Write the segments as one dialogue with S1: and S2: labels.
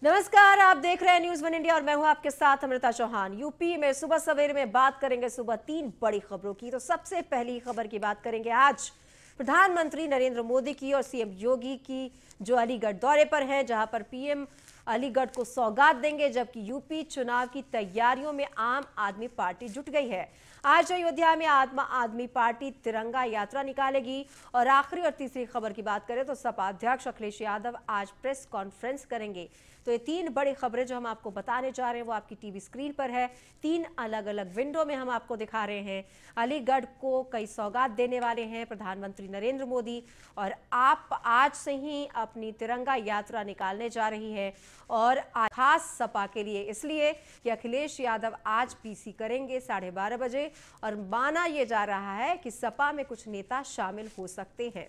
S1: नमस्कार, आप देख रहे हैं न्यूज़ वन इंडिया और मैं हूं आपके साथ अमृता चौहान। यूपी में सुबह सवेरे में बात करेंगे सुबह 3 बड़ी खबरों की। तो सबसे पहली खबर की बात करेंगे आज प्रधानमंत्री नरेंद्र मोदी की और सीएम योगी की, जो अलीगढ़ दौरे पर हैं, जहां पर पीएम अलीगढ़ को सौगात देंगे, जबकि यूपी चुनाव की तैयारियों में आम आदमी पार्टी जुट गई है। आज अयोध्या में आम आदमी पार्टी तिरंगा यात्रा निकालेगी। और आखिरी और तीसरी खबर की बात करें तो सपा अध्यक्ष अखिलेश यादव आज प्रेस कॉन्फ्रेंस करेंगे। तो ये 3 बड़ी खबरें जो हम आपको बताने जा रहे हैं वो आपकी टीवी स्क्रीन पर है। 3 अलग अलग विंडो में हम आपको दिखा रहे हैं। अलीगढ़ को कई सौगात देने वाले हैं प्रधानमंत्री नरेंद्र मोदी, और आप आज से ही अपनी तिरंगा यात्रा निकालने जा रही है। और खास सपा के लिए इसलिए कि अखिलेश यादव आज पीसी करेंगे 12:30 बजे, और माना यह जा रहा है कि सपा में कुछ नेता शामिल हो सकते हैं।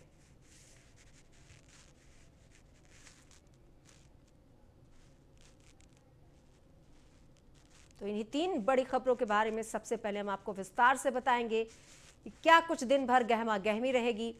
S1: तो इन्हीं 3 बड़ी खबरों के बारे में सबसे पहले हम आपको विस्तार से बताएंगे कि क्या कुछ दिन भर गहमा गहमी रहेगी।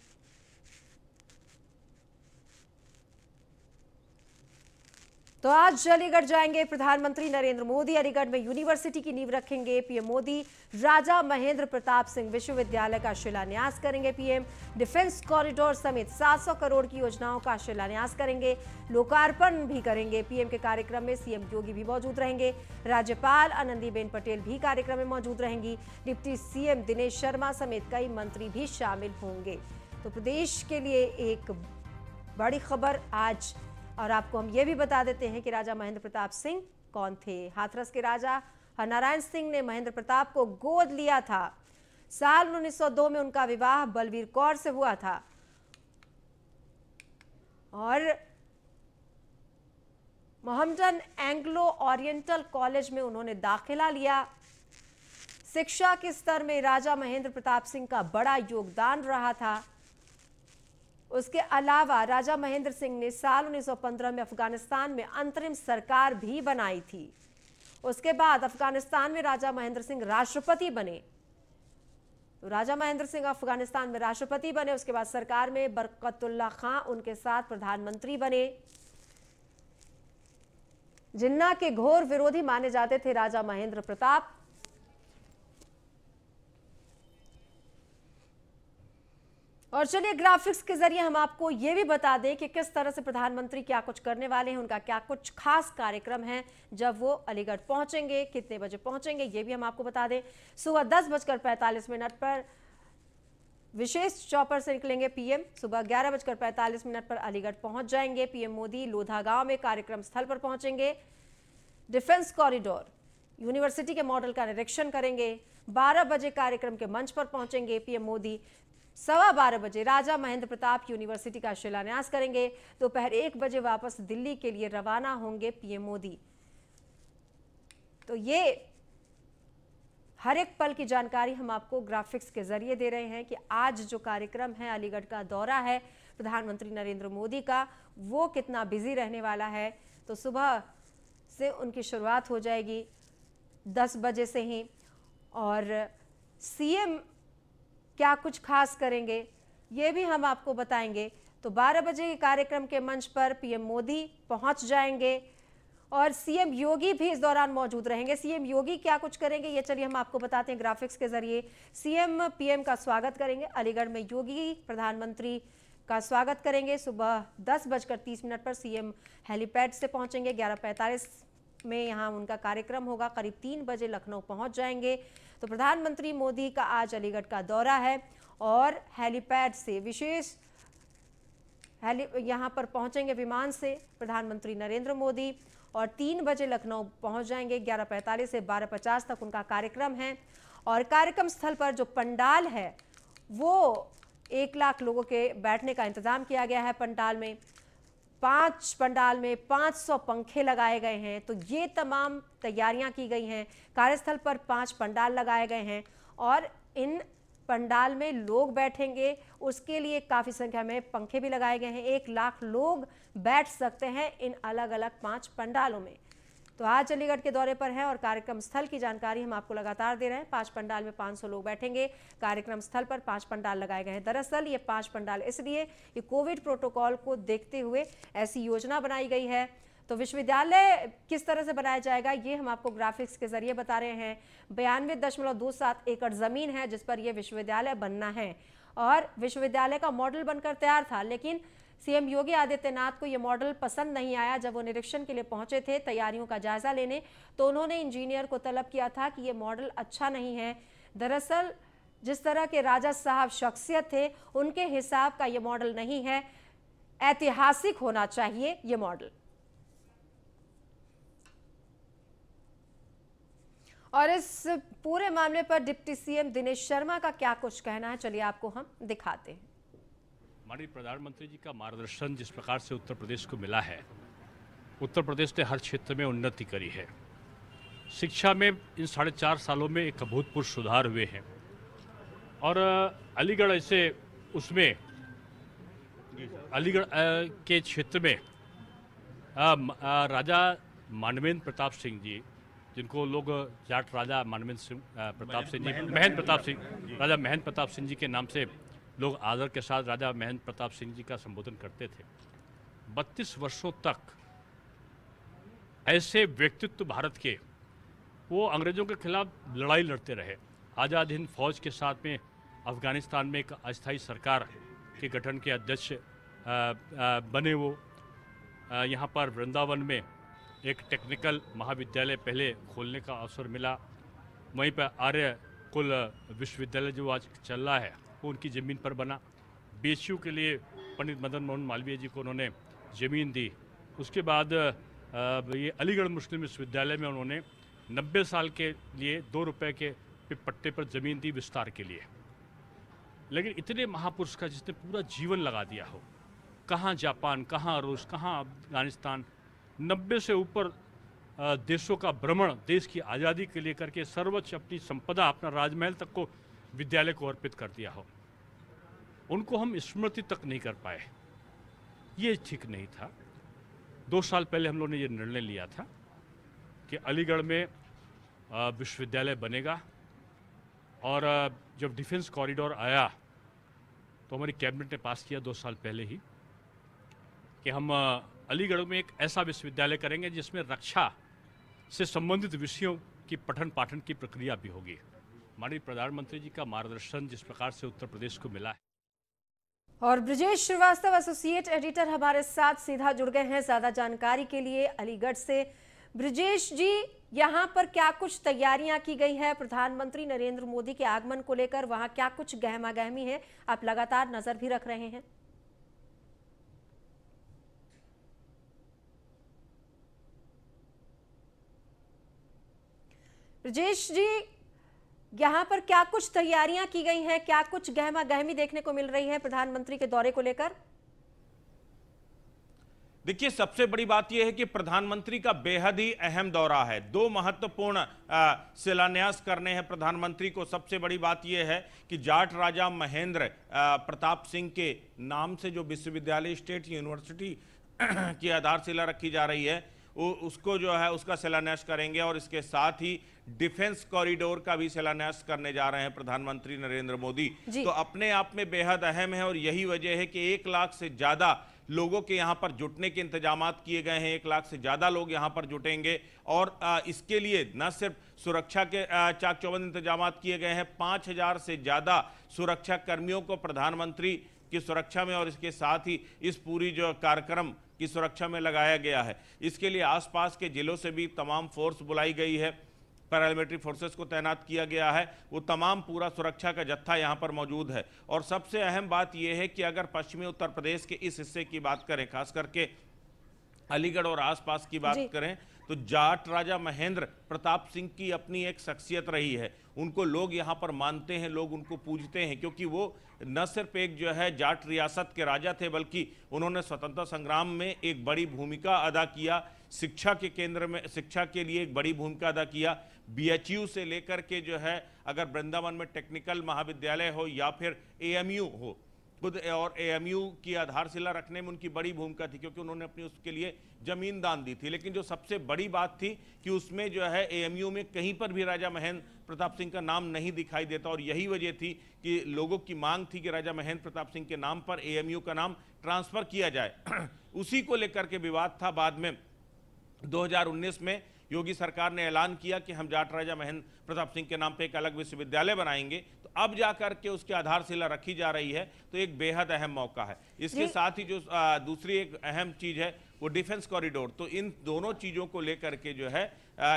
S1: तो आज अलीगढ़ जाएंगे प्रधानमंत्री नरेंद्र मोदी। अलीगढ़ में यूनिवर्सिटी की नींव रखेंगे पीएम मोदी। राजा महेंद्र प्रताप सिंह विश्वविद्यालय का शिलान्यास करेंगे पीएम। डिफेंस कॉरिडोर समेत 700 करोड़ की योजनाओं का शिलान्यास करेंगे, लोकार्पण भी करेंगे। पीएम के कार्यक्रम में सीएम योगी भी मौजूद रहेंगे। राज्यपाल आनंदीबेन पटेल भी कार्यक्रम में मौजूद रहेंगी। डिप्टी सीएम दिनेश शर्मा समेत कई मंत्री भी शामिल होंगे। तो प्रदेश के लिए एक बड़ी खबर आज। और आपको हम ये भी बता देते हैं कि राजा महेंद्र प्रताप सिंह कौन थे। हाथरस के राजा हरनारायण सिंह ने महेंद्र प्रताप को गोद लिया था। साल 1902 में उनका विवाह बलवीर कौर से हुआ था और मोहम्मदन एंग्लो ओरिएंटल कॉलेज में उन्होंने दाखिला लिया। शिक्षा के स्तर में राजा महेंद्र प्रताप सिंह का बड़ा योगदान रहा था। उसके अलावा राजा महेंद्र सिंह ने साल 1915 में अफगानिस्तान में अंतरिम सरकार भी बनाई थी। उसके बाद अफगानिस्तान में राजा महेंद्र सिंह राष्ट्रपति बने। तो राजा महेंद्र सिंह अफगानिस्तान में राष्ट्रपति बने। उसके बाद सरकार में बरकतुल्ला खां उनके साथ प्रधानमंत्री बने। जिन्ना के घोर विरोधी माने जाते थे राजा महेंद्र प्रताप। और चलिए ग्राफिक्स के जरिए हम आपको यह भी बता दें कि किस तरह से प्रधानमंत्री क्या कुछ करने वाले हैं, उनका क्या कुछ खास कार्यक्रम है जब वो अलीगढ़ पहुंचेंगे, कितने बजे पहुंचेंगे, ये भी हम आपको बता दें। सुबह 10:45 पर विशेष चौपर से निकलेंगे पीएम। सुबह 11:45 पर अलीगढ़ पहुंच जाएंगे पीएम मोदी। लोधा गांव में कार्यक्रम स्थल पर पहुंचेंगे। डिफेंस कॉरिडोर यूनिवर्सिटी के मॉडल का निरीक्षण करेंगे। 12 बजे कार्यक्रम के मंच पर पहुंचेंगे पीएम मोदी। 12:15 बजे राजा महेंद्र प्रताप यूनिवर्सिटी का शिलान्यास करेंगे। दोपहर 1 बजे वापस दिल्ली के लिए रवाना होंगे पीएम मोदी। तो ये हर एक पल की जानकारी हम आपको ग्राफिक्स के जरिए दे रहे हैं कि आज जो कार्यक्रम है, अलीगढ़ का दौरा है प्रधानमंत्री नरेंद्र मोदी का, वो कितना बिजी रहने वाला है। तो सुबह से उनकी शुरुआत हो जाएगी 10 बजे से ही, और सीएम क्या कुछ खास करेंगे ये भी हम आपको बताएंगे। तो 12 बजे के कार्यक्रम के मंच पर पीएम मोदी पहुंच जाएंगे और सीएम योगी भी इस दौरान मौजूद रहेंगे। सीएम योगी क्या कुछ करेंगे ये चलिए हम आपको बताते हैं ग्राफिक्स के जरिए। सीएम पीएम का स्वागत करेंगे। अलीगढ़ में योगी प्रधानमंत्री का स्वागत करेंगे। सुबह 10:30 पर सीएम हेलीपैड से पहुंचेंगे। 11:45 में यहाँ उनका कार्यक्रम होगा। करीब 3 बजे लखनऊ पहुंच जाएंगे। तो प्रधानमंत्री मोदी का आज अलीगढ़ का दौरा है और हेलीपैड से विशेष यहाँ पर पहुंचेंगे विमान से प्रधानमंत्री नरेंद्र मोदी, और 3 बजे लखनऊ पहुंच जाएंगे। 11:45 से 12:50 तक उनका कार्यक्रम है। और कार्यक्रम स्थल पर जो पंडाल है वो 1 लाख लोगों के बैठने का इंतजाम किया गया है। पंडाल में 500 पंखे लगाए गए हैं। तो ये तमाम तैयारियां की गई हैं। कार्यस्थल पर 5 पंडाल लगाए गए हैं और इन पंडाल में लोग बैठेंगे, उसके लिए काफ़ी संख्या में पंखे भी लगाए गए हैं। 1 लाख लोग बैठ सकते हैं इन अलग अलग 5 पंडालों में। तो आज अलीगढ़ के दौरे पर है और कार्यक्रम स्थल की जानकारी हम आपको लगातार दे रहे हैं। 5 पंडाल में 500 लोग बैठेंगे। कार्यक्रम स्थल पर 5 पंडाल लगाए गए हैं। दरअसल ये 5 पंडाल इसलिए ये कोविड प्रोटोकॉल को देखते हुए ऐसी योजना बनाई गई है। तो विश्वविद्यालय किस तरह से बनाया जाएगा ये हम आपको ग्राफिक्स के जरिए बता रहे हैं। 92.27 एकड़ जमीन है जिस पर यह विश्वविद्यालय बनना है और विश्वविद्यालय का मॉडल बनकर तैयार था, लेकिन सीएम योगी आदित्यनाथ को यह मॉडल पसंद नहीं आया। जब वो निरीक्षण के लिए पहुंचे थे तैयारियों का जायजा लेने, तो उन्होंने इंजीनियर को तलब किया था कि यह मॉडल अच्छा नहीं है। दरअसल जिस तरह के राजा साहब शख्सियत थे उनके हिसाब का यह मॉडल नहीं है, ऐतिहासिक होना चाहिए यह मॉडल। और इस पूरे मामले पर डिप्टी सीएम दिनेश शर्मा का क्या कुछ कहना है, चलिए आपको हम दिखाते हैं।
S2: माननीय प्रधानमंत्री जी का मार्गदर्शन जिस प्रकार से उत्तर प्रदेश को मिला है, उत्तर प्रदेश ने हर क्षेत्र में उन्नति करी है। शिक्षा में इन 4.5 सालों में एक अभूतपूर्व सुधार हुए हैं और अलीगढ़ ऐसे उसमें अलीगढ़ के क्षेत्र में राजा मानवेंद्र प्रताप सिंह जी, जिनको लोग जाट राजा मानवेंद्र प्रताप सिंह जी, महेंद्र प्रताप सिंह, राजा महेंद्र प्रताप सिंह जी के नाम से लोग आदर के साथ राजा महेंद्र प्रताप सिंह जी का संबोधन करते थे। 32 वर्षों तक ऐसे व्यक्तित्व भारत के, वो अंग्रेजों के खिलाफ लड़ाई लड़ते रहे। आज़ाद हिंद फौज के साथ में अफगानिस्तान में एक अस्थायी सरकार के गठन के अध्यक्ष बने। वो यहाँ पर वृंदावन में एक टेक्निकल महाविद्यालय पहले खोलने का अवसर मिला। वहीं पर आर्य कुल विश्वविद्यालय जो आज चल रहा है वो उनकी ज़मीन पर बना। बीएचयू के लिए पंडित मदन मोहन मालवीय जी को उन्होंने ज़मीन दी। उसके बाद ये अलीगढ़ मुस्लिम विश्वविद्यालय में उन्होंने 90 साल के लिए 2 रुपये के पट्टे पर ज़मीन दी विस्तार के लिए। लेकिन इतने महापुरुष का जिसने पूरा जीवन लगा दिया हो, कहाँ जापान, कहाँ रूस, कहाँ अफगानिस्तान, 90 से ऊपर देशों का भ्रमण देश की आज़ादी के लिए करके सर्वोच्च अपनी संपदा, अपना राजमहल तक को विद्यालय को अर्पित कर दिया हो, उनको हम स्मृति तक नहीं कर पाए। ये ठीक नहीं था। 2 साल पहले हम लोगों ने ये निर्णय लिया था कि अलीगढ़ में विश्वविद्यालय बनेगा और जब डिफेंस कॉरिडोर आया तो हमारी कैबिनेट ने पास किया 2 साल पहले ही कि हम अलीगढ़ में एक ऐसा विश्वविद्यालय करेंगे जिसमें रक्षा से संबंधित विषयों की पठन पाठन की प्रक्रिया भी होगी। माननीय प्रधानमंत्री जी का मार्गदर्शन जिस प्रकार से उत्तर प्रदेश को मिला है।
S1: और ब्रजेश श्रीवास्तव एसोसिएट एडिटर हमारे साथ सीधा जुड़ गए हैं ज्यादा जानकारी के लिए अलीगढ़ से। ब्रजेश जी, यहाँ पर क्या कुछ तैयारियां की गई है प्रधानमंत्री नरेंद्र मोदी के आगमन को लेकर, वहां क्या कुछ गहमा गहमी है, आप लगातार नजर भी रख रहे हैं? ब्रजेश जी, यहाँ पर क्या कुछ तैयारियां की गई हैं, क्या कुछ गहमा गहमी देखने को मिल रही है प्रधानमंत्री के दौरे को लेकर?
S3: देखिए, सबसे बड़ी बात यह है कि प्रधानमंत्री का बेहद ही अहम दौरा है। 2 महत्वपूर्ण शिलान्यास करने हैं प्रधानमंत्री को। सबसे बड़ी बात यह है कि जाट राजा महेंद्र प्रताप सिंह के नाम से जो विश्वविद्यालय स्टेट यूनिवर्सिटी की आधारशिला रखी जा रही है उसको जो है उसका शिलान्यास करेंगे और इसके साथ ही डिफेंस कॉरिडोर का भी शिलान्यास करने जा रहे हैं प्रधानमंत्री नरेंद्र मोदी। तो अपने आप में बेहद अहम है और यही वजह है कि 1 लाख से ज्यादा लोगों के यहाँ पर जुटने के इंतजाम किए गए हैं। 1 लाख से ज्यादा लोग यहाँ पर जुटेंगे और इसके लिए न सिर्फ सुरक्षा के चाक चौबंद इंतजाम किए गए हैं, 5000 से ज्यादा सुरक्षा कर्मियों को प्रधानमंत्री की सुरक्षा में और इसके साथ ही इस पूरी जो कार्यक्रम की सुरक्षा में लगाया गया है। इसके लिए आसपास के जिलों से भी तमाम फोर्स बुलाई गई है, पैरामिलिट्री फोर्सेस को तैनात किया गया है। वो तमाम पूरा सुरक्षा का जत्था यहाँ पर मौजूद है। और सबसे अहम बात यह है कि अगर पश्चिमी उत्तर प्रदेश के इस हिस्से की बात करें, खास करके अलीगढ़ और आसपास की बात करें, तो जाट राजा महेंद्र प्रताप सिंह की अपनी एक शख्सियत रही है। उनको लोग यहाँ पर मानते हैं, लोग उनको पूजते हैं, क्योंकि वो न सिर्फ एक जो है जाट रियासत के राजा थे, बल्कि उन्होंने स्वतंत्रता संग्राम में एक बड़ी भूमिका अदा किया। शिक्षा के केंद्र में शिक्षा के लिए एक बड़ी भूमिका अदा किया। बीएचयू से लेकर के जो है अगर वृंदावन में टेक्निकल महाविद्यालय हो या फिर एएमयू हो, खुद और एएमयू की आधारशिला रखने में उनकी बड़ी भूमिका थी, क्योंकि उन्होंने अपनी उसके लिए जमीन दान दी थी। लेकिन जो सबसे बड़ी बात थी कि उसमें जो है एएमयू में कहीं पर भी राजा महेंद्र प्रताप सिंह का नाम नहीं दिखाई देता, और यही वजह थी कि लोगों की मांग थी कि राजा महेंद्र प्रताप सिंह के नाम पर एएमयू का नाम ट्रांसफर किया जाए। उसी को लेकर के विवाद था। बाद में 2019 में योगी सरकार ने ऐलान किया कि हम जाट राजा महेंद्र प्रताप सिंह के नाम पे एक अलग विश्वविद्यालय बनाएंगे, तो अब जाकर के उसकी आधारशिला रखी जा रही है, तो एक बेहद अहम मौका है। इसके साथ ही जो दूसरी एक अहम चीज है वो डिफेंस कॉरिडोर। तो इन दोनों चीजों को लेकर के जो है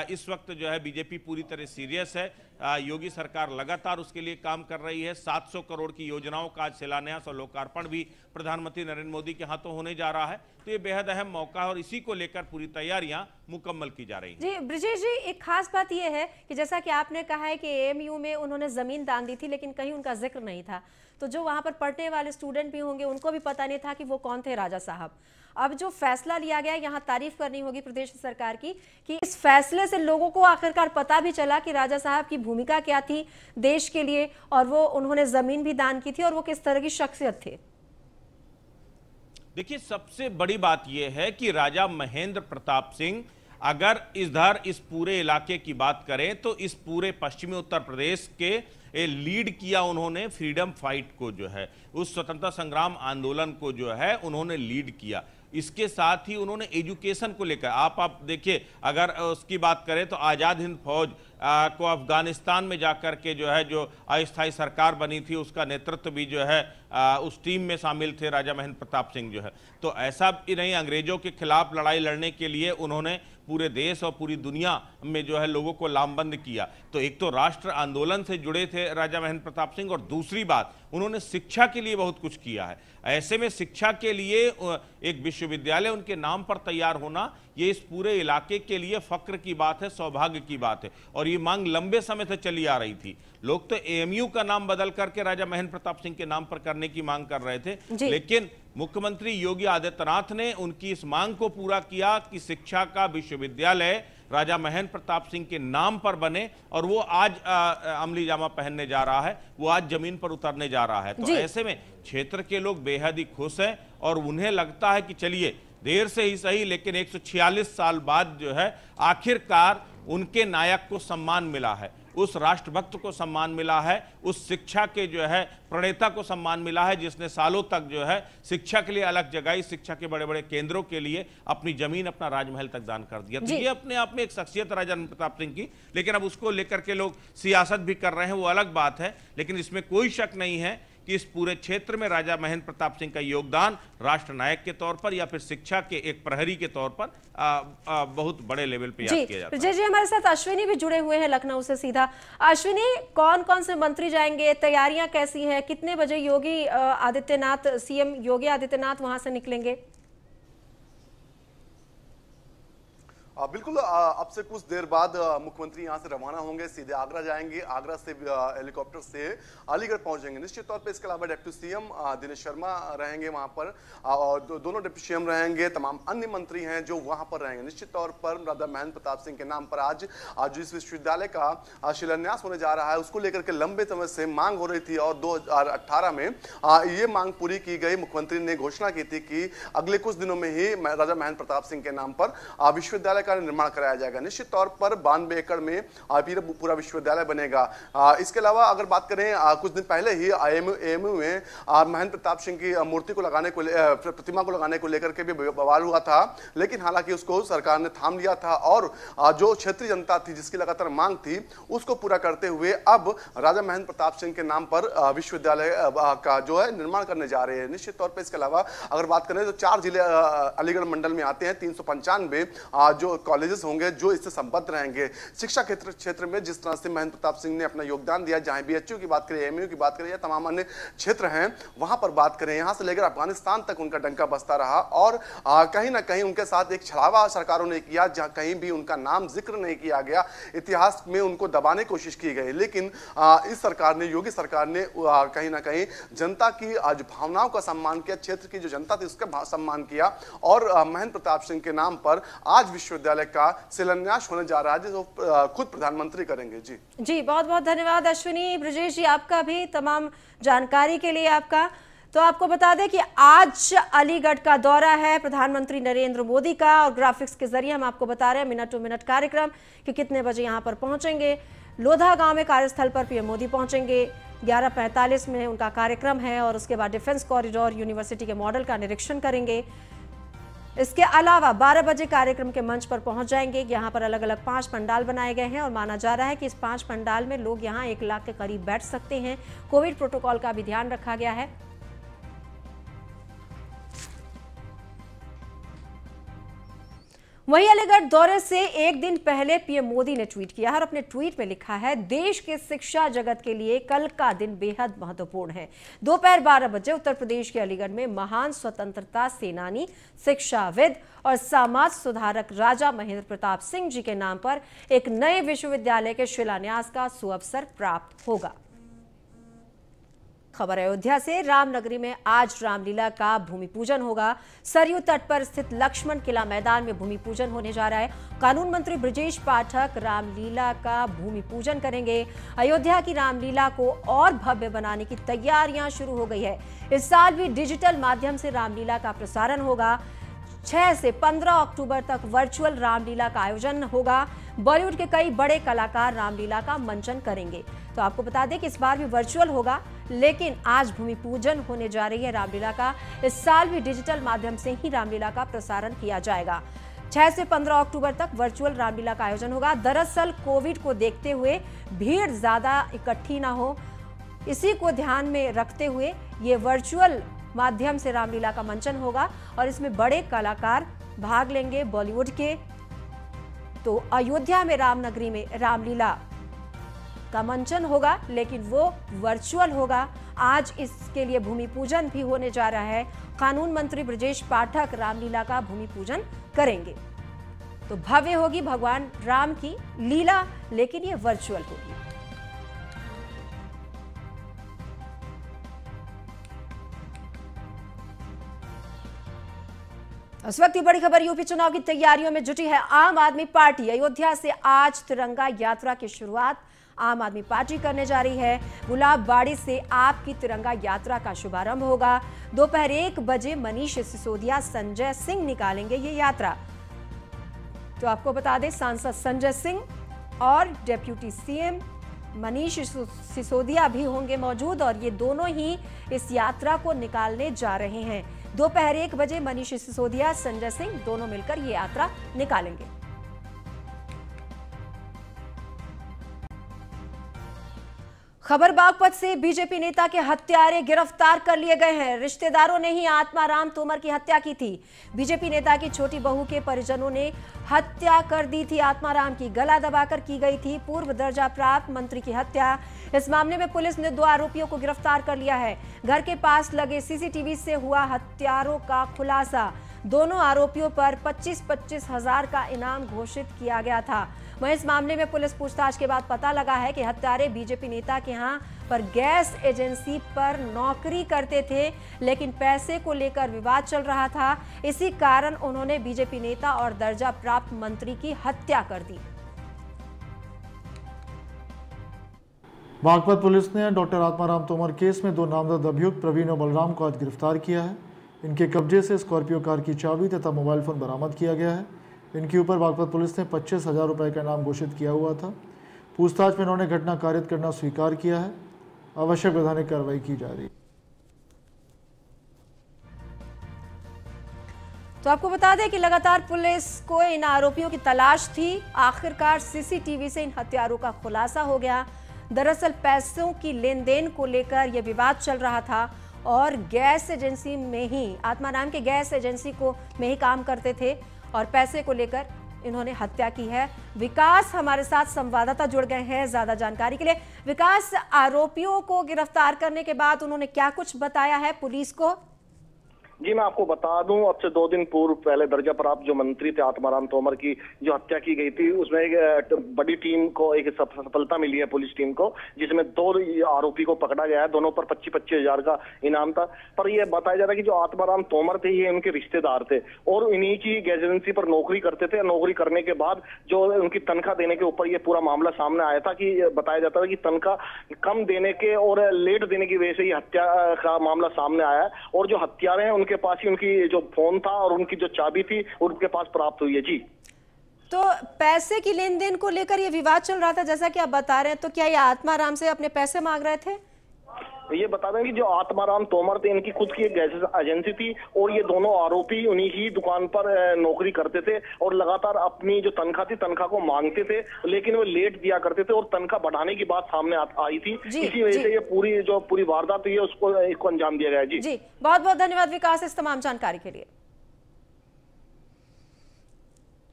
S3: इस वक्त जो है बीजेपी पूरी तरह सीरियस है। योगी सरकार लगातार उसके लिए काम कर रही है। 700 करोड़ की योजनाओं का आज शिलान्यास और लोकार्पण भी प्रधानमंत्री नरेंद्र मोदी के हाथों होने जा रहा है। तो ये बेहद अहम मौका है और इसी को लेकर पूरी तैयारियां मुकम्मल की जा रही हैं।
S1: जी ब्रिजेश जी, एक खास बात यह है कि जैसा कि आपने कहा है कि एएमयू में उन्होंने जमीन दान दी थी, लेकिन कहीं उनका जिक्र नहीं था। तो जो वहां पर पढ़ने वाले स्टूडेंट भी होंगे उनको भी पता नहीं था कि वो कौन थे राजा साहब। अब जो फैसला लिया गया, यहाँ तारीफ करनी होगी प्रदेश सरकार की कि इस फैसले से लोगों को आखिरकार पता भी चला कि राजा साहब की भूमिका क्या थी देश के लिए, और वो उन्होंने जमीन भी दान की थी, और वो किस तरह की शख्सियत थे।
S3: देखिए, सबसे बड़ी बात यह है कि राजा महेंद्र प्रताप सिंह अगर इस पूरे इलाके की बात करें तो इस पूरे पश्चिमी उत्तर प्रदेश के लीड किया उन्होंने। फ्रीडम फाइट को जो है, उस स्वतंत्रता संग्राम आंदोलन को जो है उन्होंने लीड किया। इसके साथ ही उन्होंने एजुकेशन को लेकर आप देखिए, अगर उसकी बात करें तो आज़ाद हिंद फौज को अफगानिस्तान में जाकर के जो है जो अस्थायी सरकार बनी थी उसका नेतृत्व भी जो है उस टीम में शामिल थे राजा महेंद्र प्रताप सिंह जो है। तो ऐसा भी नहीं, अंग्रेजों के खिलाफ लड़ाई लड़ने के लिए उन्होंने पूरे देश और पूरी दुनिया में जो है लोगों को लामबंद किया। तो एक तो राष्ट्र आंदोलन से जुड़े थे राजा महेंद्र प्रताप सिंह, और दूसरी बात उन्होंने शिक्षा के लिए बहुत कुछ किया है। ऐसे में शिक्षा के लिए एक विश्वविद्यालय उनके नाम पर तैयार होना, ये इस पूरे इलाके के लिए फक्र की बात है, सौभाग्य की बात है। और ये मांग लंबे समय से चली आ रही थी। लोग तो एएमयू का नाम बदल करके राजा महेंद्र प्रताप सिंह के नाम पर करने की मांग कर रहे थे, लेकिन मुख्यमंत्री योगी आदित्यनाथ ने उनकी इस मांग को पूरा किया कि शिक्षा का विश्वविद्यालय राजा महेंद्र प्रताप सिंह के नाम पर बने, और वो आज अमली जामा पहनने जा रहा है, वो आज जमीन पर उतरने जा रहा है। तो ऐसे में क्षेत्र के लोग बेहद ही खुश हैं और उन्हें लगता है कि चलिए देर से ही सही, लेकिन 146 साल बाद जो है आखिरकार उनके नायक को सम्मान मिला है, उस राष्ट्रभक्त को सम्मान मिला है, उस शिक्षा के जो है प्रणेता को सम्मान मिला है, जिसने सालों तक जो है शिक्षा के लिए अलग जगह, शिक्षा के बड़े बड़े केंद्रों के लिए अपनी जमीन, अपना राजमहल तक दान कर दिया। तो ये अपने आप में एक शख्सियत राजा प्रताप सिंह की, लेकिन अब उसको लेकर के लोग सियासत भी कर रहे हैं, वो अलग बात है। लेकिन इसमें कोई शक नहीं है कि इस पूरे क्षेत्र में राजा महेंद्र प्रताप सिंह का योगदान राष्ट्र नायक के तौर पर या फिर शिक्षा के एक प्रहरी के तौर पर बहुत बड़े लेवल पे याद किया जाता है।
S1: जी, हमारे साथ अश्विनी भी जुड़े हुए हैं लखनऊ से सीधा। अश्विनी, कौन कौन से मंत्री जाएंगे, तैयारियां कैसी हैं, कितने बजे योगी आदित्यनाथ, सीएम योगी आदित्यनाथ वहां से निकलेंगे?
S4: बिल्कुल, अब से कुछ देर बाद मुख्यमंत्री यहां से रवाना होंगे, सीधे आगरा जाएंगे, आगरा से हेलीकॉप्टर से अलीगढ़ पहुंचेंगे। निश्चित तौर पे इसके अलावा डिप्टी सीएम दिनेश शर्मा रहेंगे वहां पर, और दोनों डिप्टी सीएम रहेंगे, तमाम अन्य मंत्री हैं जो वहां पर रहेंगे। निश्चित तौर पर राजा महेंद्र प्रताप सिंह के नाम पर आज जिस विश्वविद्यालय का शिलान्यास होने जा रहा है उसको लेकर के लंबे समय से मांग हो रही थी, और 2018 में ये मांग पूरी की गई। मुख्यमंत्री ने घोषणा की थी कि अगले कुछ दिनों में ही राजा महेंद्र प्रताप सिंह के नाम पर विश्वविद्यालय का निर्माण कराया जाएगा। निश्चित तौर पर 92 एकड़ में पूरा विश्वविद्यालय बनेगा। इसके अलावा अगर बात करें, कुछ दिन पहले ही एएमयू में महेंद्र प्रताप सिंह की मूर्ति को लगाने को, प्रतिमा को लगाने को लेकर के भी बवाल हुआ था, लेकिन हालांकि उसको सरकार ने थाम लिया था, और जो क्षेत्रीय जनता थी जिसकी लगातार मांग थी उसको पूरा करते हुए अब राजा महेंद्र प्रताप सिंह के नाम पर विश्वविद्यालय का जो है निर्माण करने जा रहे हैं। निश्चित तौर पर इसके अलावा अगर बात करें तो 4 जिले अलीगढ़ मंडल में आते हैं, 395 जो कॉलेजेस होंगे जो इससे संबद्ध रहेंगे। शिक्षा क्षेत्र में जिस तरह से महेंद्र प्रताप सिंह ने अपना योगदान दिया, चाहे बीएचयू की बात करें, एएमयू की बात करें या तमाम अन्य क्षेत्र हैं वहां पर बात करें, यहां से लेकर अफगानिस्तान तक उनका डंका बजता रहा, और कहीं ना कहीं उनके साथ एक छलावा सरकारों ने किया, जहां कहीं भी उनका नाम जिक्र नहीं किया गया, इतिहास में उनको दबाने की कोशिश की गई। लेकिन इस सरकार ने, योगी सरकार ने कहीं ना कहीं जनता की आज भावनाओं का सम्मान किया, क्षेत्र की जो जनता थी उसका सम्मान किया, और महेंद्र प्रताप सिंह के नाम पर आज विश्वविद्यालय का शिलान्यास होने जा रहा है, जिसको खुद प्रधानमंत्री करेंगे। जी,
S1: बहुत बहुत धन्यवाद अश्विनी। ब्रजेश जी, आपका भी तमाम जानकारी के लिए आपका। तो आपको बता दें कि आज अलीगढ़ का दौरा है प्रधानमंत्री नरेंद्र मोदी का, और ग्राफिक्स के जरिए हम आपको बता रहे हैं मिनट टू मिनट कार्यक्रम कि कितने बजे यहां पर पहुंचेंगे। लोधा गांव में कार्यस्थल पर पीएम मोदी पहुंचेंगे, 11:45 में उनका कार्यक्रम है, और उसके बाद डिफेंस कॉरिडोर, यूनिवर्सिटी के मॉडल का निरीक्षण करेंगे। इसके अलावा 12 बजे कार्यक्रम के मंच पर पहुंच जाएंगे। यहां पर अलग अलग 5 पंडाल बनाए गए हैं और माना जा रहा है कि इस 5 पंडाल में लोग यहां 1 लाख के करीब बैठ सकते हैं। कोविड प्रोटोकॉल का भी ध्यान रखा गया है। वहीं अलीगढ़ दौरे से एक दिन पहले पीएम मोदी ने ट्वीट किया है और अपने ट्वीट में लिखा है, देश के शिक्षा जगत के लिए कल का दिन बेहद महत्वपूर्ण है। दोपहर 12 बजे उत्तर प्रदेश के अलीगढ़ में महान स्वतंत्रता सेनानी, शिक्षाविद और समाज सुधारक राजा महेंद्र प्रताप सिंह जी के नाम पर एक नए विश्वविद्यालय के शिलान्यास का सुअवसर प्राप्त होगा। खबर अयोध्या से। रामनगरी में आज रामलीला का भूमि पूजन होगा। सरयू तट पर स्थित लक्ष्मण किला मैदान में भूमि पूजन होने जा रहा है। कानून मंत्री बृजेश पाठक रामलीला का भूमि पूजन करेंगे। अयोध्या की रामलीला को और भव्य बनाने की तैयारियां शुरू हो गई है। इस साल भी डिजिटल माध्यम से रामलीला का प्रसारण होगा। 6 से 15 अक्टूबर तक वर्चुअल रामलीला का आयोजन होगा। बॉलीवुड के कई बड़े कलाकार रामलीला का मंचन करेंगे। तो आपको बता दें कि इस बार भी वर्चुअल होगा, लेकिन आज भूमि पूजन होने जा रही है रामलीला का। इस साल भी डिजिटल माध्यम से ही रामलीला का प्रसारण किया जाएगा। 6 से 15 अक्टूबर तक वर्चुअल रामलीला का आयोजन होगा। दरअसल कोविड को देखते हुए भीड़ ज्यादा इकट्ठी ना हो, इसी को ध्यान में रखते हुए ये वर्चुअल माध्यम से रामलीला का मंचन होगा और इसमें बड़े कलाकार भाग लेंगे बॉलीवुड के। तो अयोध्या में रामनगरी में रामलीला का मंचन होगा, लेकिन वो वर्चुअल होगा। आज इसके लिए भूमि पूजन भी होने जा रहा है। कानून मंत्री बृजेश पाठक रामलीला का भूमि पूजन करेंगे। तो भव्य होगी भगवान राम की लीला, लेकिन ये वर्चुअल होगी। इस वक्त की बड़ी खबर, यूपी चुनाव की तैयारियों में जुटी है आम आदमी पार्टी। अयोध्या से आज तिरंगा यात्रा की शुरुआत आम आदमी पार्टी करने जा रही है। गुलाबबाड़ी से आपकी तिरंगा यात्रा का शुभारंभ होगा। दोपहर 1 बजे मनीष सिसोदिया, संजय सिंह निकालेंगे ये यात्रा। तो आपको बता दें, सांसद संजय सिंह और डिप्टी सीएम मनीष सिसोदिया भी होंगे मौजूद और ये दोनों ही इस यात्रा को निकालने जा रहे हैं। दोपहर 1 बजे मनीष सिसोदिया, संजय सिंह दोनों मिलकर ये यात्रा निकालेंगे। खबर बागपत से। बीजेपी नेता के हत्यारे गिरफ्तार कर लिए गए हैं। रिश्तेदारों ने ही आत्माराम तोमर की हत्या की थी। बीजेपी नेता की छोटी बहू के परिजनों ने हत्या कर दी थी। आत्माराम की गला दबाकर की गई थी पूर्व दर्जा प्राप्त मंत्री की हत्या। इस मामले में पुलिस ने 2 आरोपियों को गिरफ्तार कर लिया है। घर के पास लगे सीसीटीवी से हुआ हत्यारों का खुलासा। दोनों आरोपियों पर 25-25 हजार का इनाम घोषित किया गया था। वहीं इस मामले में पुलिस पूछताछ के बाद पता लगा है कि हत्यारे बीजेपी नेता के यहां पर गैस एजेंसी पर नौकरी करते थे, लेकिन पैसे को लेकर विवाद चल रहा था। इसी कारण उन्होंने बीजेपी नेता और दर्जा प्राप्त मंत्री की हत्या कर दी।
S5: बागपत पुलिस ने डॉक्टर आत्माराम तोमर केस में 2 नामजद अभियुक्त प्रवीण और बलराम को आज गिरफ्तार किया है। इनके कब्जे से स्कॉर्पियो कार की चाबी तथा मोबाइल फोन बरामद किया गया है। इनके ऊपर बागपत पुलिस ने 25,000 रुपये का इनाम घोषित किया हुआ था। पूछताछ में इन्होंने घटना कारित करना स्वीकार किया है। आवश्यक वैधानिक कार्रवाई की जा रही है।
S1: तो आपको बता दें कि लगातार पुलिस को इन आरोपियों की तलाश थी। आखिरकार सीसीटीवी से इन हत्यारों का खुलासा हो गया। दरअसल पैसों की लेन देन को लेकर यह विवाद चल रहा था और गैस एजेंसी में ही, आत्माराम के गैस एजेंसी को में ही काम करते थे और पैसे को लेकर इन्होंने हत्या की है। विकास हमारे साथ संवाददाता जुड़ गए हैं ज्यादा जानकारी के लिए। विकास, आरोपियों को गिरफ्तार करने के बाद उन्होंने क्या कुछ बताया है पुलिस को?
S6: जी मैं आपको बता दूं, अब से 2 दिन पूर्व पहले दर्जा प्राप्त जो मंत्री थे आत्माराम तोमर की जो हत्या की गई थी, उसमें एक बड़ी टीम को एक सफलता मिली है, पुलिस टीम को, जिसमें 2 आरोपी को पकड़ा गया है। दोनों पर 25-25 हजार का इनाम था। पर यह बताया जा रहा है कि जो आत्माराम तोमर थे ये उनके रिश्तेदार थे और इन्हीं की गैस एजेंसी पर नौकरी करते थे। नौकरी करने के बाद जो उनकी तनख्वाह देने के ऊपर ये पूरा मामला सामने आया था कि बताया जाता था कि तनख्वाह कम देने के और लेट देने की वजह से ये हत्या का मामला सामने आया है। और जो हत्यारे हैं उनके पास ही उनकी जो फोन था और उनकी जो चाबी थी उनके पास प्राप्त हुई है। जी,
S1: तो पैसे की लेन देन को लेकर ये विवाद चल रहा था जैसा कि आप बता रहे हैं, तो क्या ये आत्माराम से अपने पैसे मांग रहे थे?
S6: ये बता दें कि जो आत्माराम तोमर थे, इनकी खुद की एक गैस एजेंसी थी और ये दोनों आरोपी उन्हीं की दुकान पर नौकरी करते थे और लगातार अपनी जो तनख्वाह थी, तनख्वाह को मांगते थे, लेकिन वो लेट दिया करते थे और तनख्वाह बढ़ाने की बात सामने आई थी। इसी वजह से ये पूरी वारदात हुई है, इसको अंजाम दिया गया। जी
S1: बहुत बहुत धन्यवाद विकास इस तमाम जानकारी के लिए।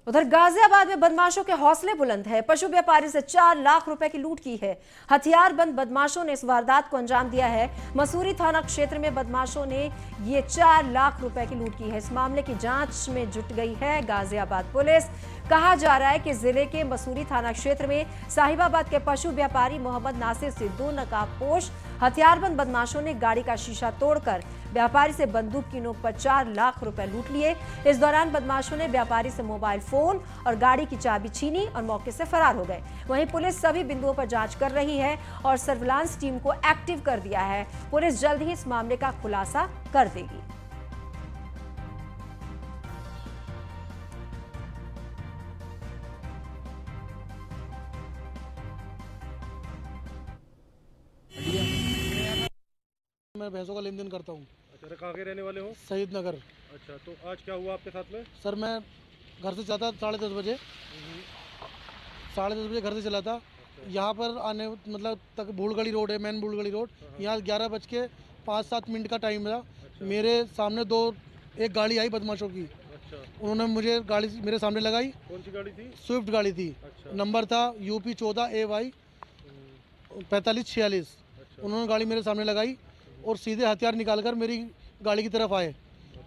S1: उधर गाजियाबाद में बदमाशों के हौसले बुलंद है। पशु व्यापारी से 4 लाख रुपए की लूट की है। हथियारबंद बदमाशों ने इस वारदात को अंजाम दिया है। मसूरी थाना क्षेत्र में बदमाशों ने ये 4 लाख रुपए की लूट की है। इस मामले की जांच में जुट गई है गाजियाबाद पुलिस। कहा जा रहा है कि जिले के मसूरी थाना क्षेत्र में साहिबाबाद के पशु व्यापारी मोहम्मद नासिर से 2 नकाबपोश हथियारबंद बदमाशों ने गाड़ी का शीशा तोड़कर व्यापारी से बंदूक की नोक पर 4 लाख रुपए लूट लिए। इस दौरान बदमाशों ने व्यापारी से मोबाइल फोन और गाड़ी की चाबी छीनी और मौके से फरार हो गए। वहीं पुलिस सभी बिंदुओं पर जांच कर रही है और सर्विलांस टीम को एक्टिव कर दिया है। पुलिस जल्द ही इस मामले का खुलासा कर देगी।
S7: मैं भैंसों का लेन देन करता हूँ।
S8: अच्छा, कहाँ के रहने वाले हो?
S7: शहीद नगर।
S8: अच्छा, तो आज क्या हुआ आपके साथ में?
S7: सर मैं घर से चला था 10:30 बजे। 10:30 बजे घर से चला था। यहाँ पर आने मतलब तक भूलगढ़ी रोड है, मेन भूलगढ़ी रोड। यहाँ 11:05-7 मिनट का टाइम था। मेरे सामने एक गाड़ी आई बदमाशों की।
S8: अच्छा,
S7: उन्होंने मुझे गाड़ी मेरे सामने लगाई।
S8: कौन सी गाड़ी थी?
S7: स्विफ्ट गाड़ी थी।
S8: अच्छा,
S7: नंबर था UP 14 AY 4546। उन्होंने गाड़ी मेरे सामने लगाई और सीधे हथियार निकालकर मेरी गाड़ी की तरफ आए।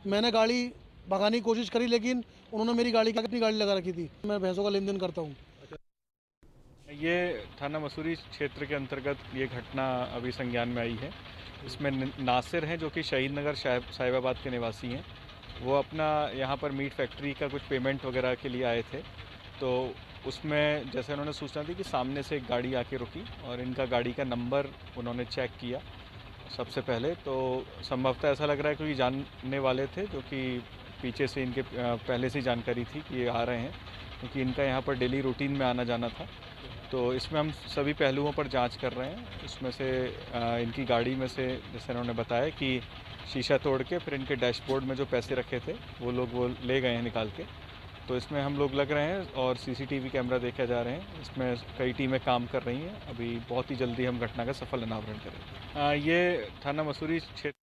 S7: मैंने गाड़ी भगाने की कोशिश करी, लेकिन उन्होंने मेरी गाड़ी अपनी गाड़ी लगा रखी थी। मैं भैंसों का लेन देन करता हूँ।
S9: ये थाना मसूरी क्षेत्र के अंतर्गत ये घटना अभी संज्ञान में आई है। इसमें नासिर हैं जो कि शहीद नगर साहिबाबाद के निवासी हैं। वो अपना यहाँ पर मीट फैक्ट्री का कुछ पेमेंट वगैरह के लिए आए थे। तो उसमें जैसे उन्होंने सूचना दी कि सामने से एक गाड़ी आके रुकी और इनका गाड़ी का नंबर उन्होंने चेक किया सबसे पहले। तो संभवतः ऐसा लग रहा है क्योंकि जानने वाले थे, जो कि पीछे से इनके पहले से जानकारी थी कि ये आ रहे हैं, क्योंकि इनका यहाँ पर डेली रूटीन में आना जाना था। तो इसमें हम सभी पहलुओं पर जांच कर रहे हैं। इसमें से इनकी गाड़ी में से जैसे उन्होंने बताया कि शीशा तोड़ के फिर इनके डैशबोर्ड में जो पैसे रखे थे वो ले गए हैं निकाल के। तो इसमें हम लोग लग रहे हैं और CCTV कैमरा देखे जा रहे हैं। इसमें कई टीमें काम कर रही हैं। अभी बहुत ही जल्दी हम घटना का सफल अनावरण करेंगे। ये थाना मसूरी क्षेत्र।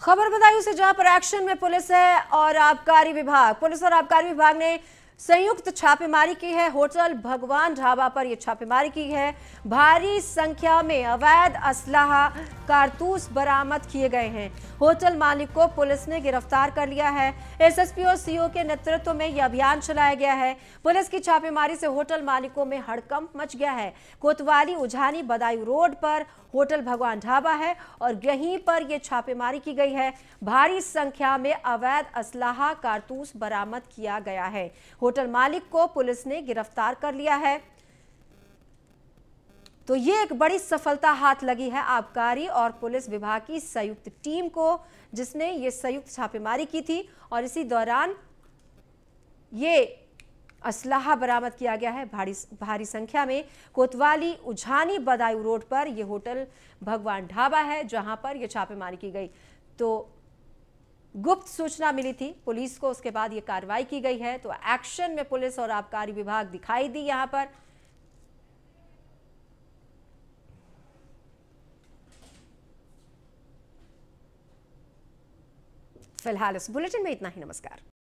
S1: खबर बदायूं से, जहां पर एक्शन में पुलिस है और आबकारी विभाग। पुलिस और आबकारी विभाग ने संयुक्त छापेमारी की है। होटल भगवान ढाबा पर यह छापेमारी की है। भारी संख्या में अवैध असलाहा कारतूस बरामद किए गए हैं। होटल मालिक को पुलिस ने गिरफ्तार कर लिया है। SSP और CO के नेतृत्व में यह अभियान चलाया गया है। पुलिस की छापेमारी से होटल मालिकों में हड़कंप मच गया है। कोतवाली उझानी बदायूं रोड पर होटल भगवान ढाबा है और यहीं पर यह छापेमारी की गई है। भारी संख्या में अवैध असलाहा कारतूस बरामद किया गया है। होटल मालिक को पुलिस ने गिरफ्तार कर लिया है। तो ये एक बड़ी सफलता हाथ लगी है आबकारी और पुलिस विभाग की संयुक्त टीम को, जिसने ये संयुक्त छापेमारी की थी और इसी दौरान ये असलाहा बरामद किया गया है भारी संख्या में। कोतवाली उझानी बदायूं रोड पर यह होटल भगवान ढाबा है, जहां पर यह छापेमारी की गई। तो गुप्त सूचना मिली थी पुलिस को, उसके बाद यह कार्रवाई की गई है। तो एक्शन में पुलिस और आबकारी विभाग दिखाई दी यहां पर। फिलहाल इस बुलेटिन में इतना ही। नमस्कार।